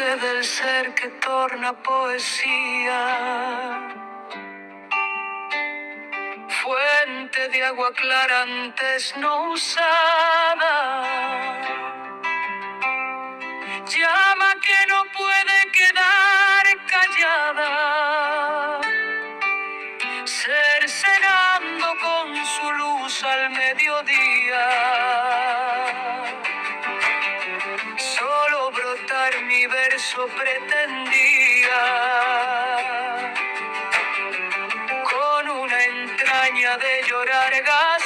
fuente del ser que torna poesía, fuente de agua clara antes no usada, llama que no puede quedar callada, cercenando con su luz al mediodía. Solo brotar mi verso pretendía, con una entraña de llorar gas